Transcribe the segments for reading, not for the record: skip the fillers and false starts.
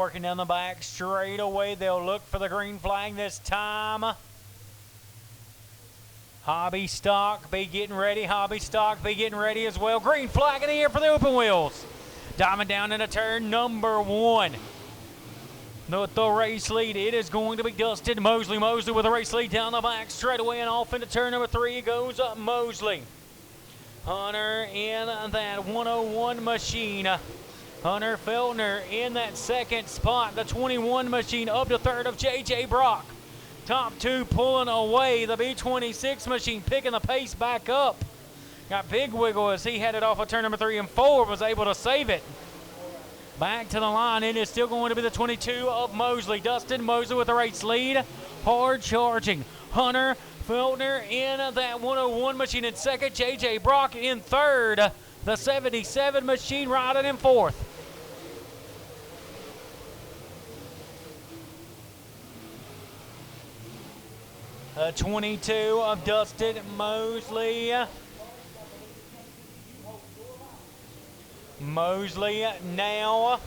working down the back straight away. They'll look for the green flag this time. Hobby Stock be getting ready. Hobby Stock be getting ready as well. Green flag in the air for the open wheels. Diving down into turn number 1. With the race lead, it is going to be Dustin Mosley. Mosley with the race lead down the back straight away and off into turn number 3 goes up Mosley. Hunter in that 101 machine. Hunter Feltner in that second spot. The 21 machine up to third of J.J. Brock. Top 2 pulling away. The B26 machine picking the pace back up. Got big wiggle as he headed off of turn number 3 and 4. Was able to save it. Back to the line. It is still going to be the 22 of Mosley. Dustin Mosley with the race lead. Hard charging. Hunter Feltner in that 101 machine in second. J.J. Brock in third. The 77 machine riding in fourth. The 22 of Dustin Mosley. Mosley now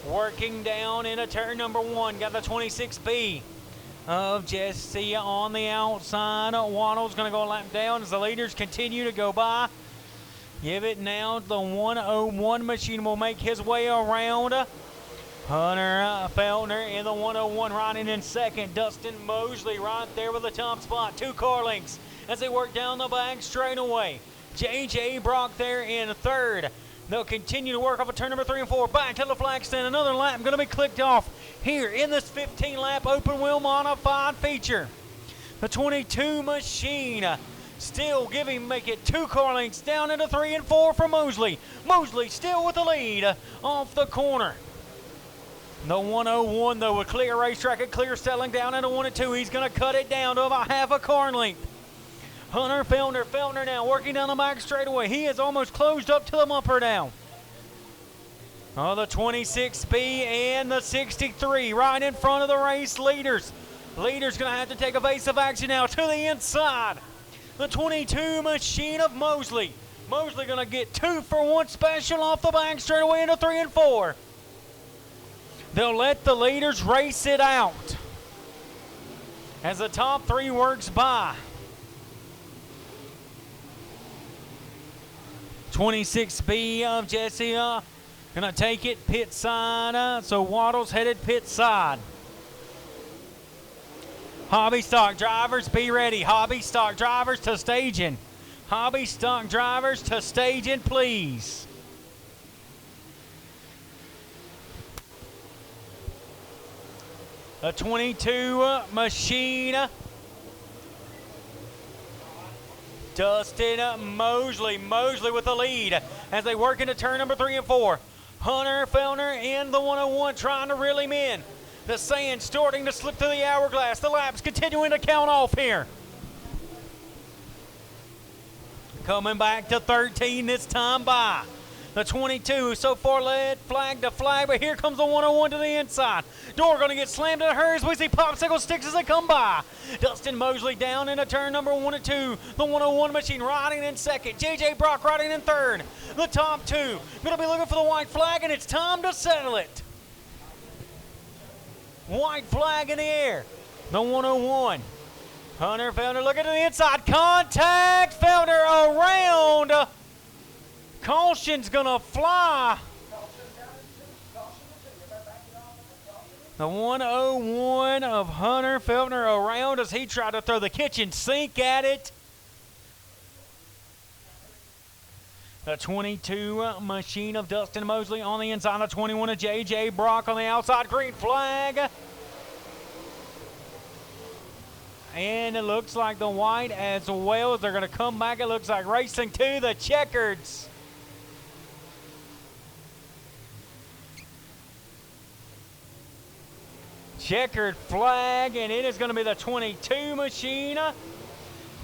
working down into turn number 1. Got the 26B of Jesse on the outside. Waddle's going to go a lap down as the leaders continue to go by. Give it now. The 101 machine will make his way around. Hunter Feltner in the 101 riding in second. Dustin Mosley right there with the top spot. 2 car lengths as they work down the back straight away. J.J. Brock there in third. They'll continue to work off of turn number 3 and 4. Back to the flag stand. Another lap going to be clicked off here in this 15-lap open wheel modified feature. The 22 machine still make it 2 car lengths down into 3 and 4 for Mosley. Mosley still with the lead off the corner. The 101 though with clear racetrack and clear settling down into 1 and 2. He's going to cut it down to about half a car length. Hunter Feltner. Feltner now working down the back straightaway. He is almost closed up to the bumper now. Oh, the 26B and the 63 right in front of the race leaders. Leaders going to have to take evasive action now to the inside. The 22 machine of Mosley. Mosley going to get 2 for 1 special off the back straightaway into 3 and 4. They'll let the leaders race it out as the top 3 works by. 26B of Jesse gonna take it pit side. So Waddle's headed pit side. Hobby stock drivers, be ready. Hobby stock drivers to staging. Hobby stock drivers to staging, please. A 22 machine. Dustin Mosley. Mosley with the lead as they work into turn number 3 and 4. Hunter Feltner in the 101 trying to reel him in. The sand starting to slip through the hourglass. The laps continuing to count off here. Coming back to 13 this time by. The 22 so far led flag to flag, but here comes the 101 to the inside. Door going to get slammed in a hurry as we see popsicle sticks as they come by. Dustin Mosley down into turn number 1 and 2. The 101 machine riding in second. J.J. Brock riding in third. The top 2 going to be looking for the white flag, and it's time to settle it. White flag in the air. The 101. Hunter Feltner looking to the inside. Contact. Feltner around. Caution's gonna fly. The 101 of Hunter Feltner around as he tried to throw the kitchen sink at it. The 22 machine of Dustin Mosley on the inside. The 21 of J.J. Brock on the outside. Green flag. And it looks like the white as well as they're going to come back. It looks like racing to the checkers. Checkered flag, and it is going to be the 22 machine.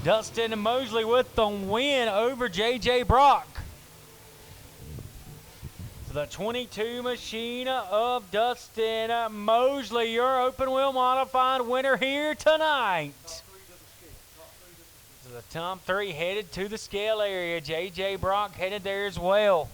Dustin Mosley with the win over J.J. Brock. So the 22 machine of Dustin Mosley, your open wheel modified winner here tonight. So the top 3 headed to the scale area. J.J. Brock headed there as well.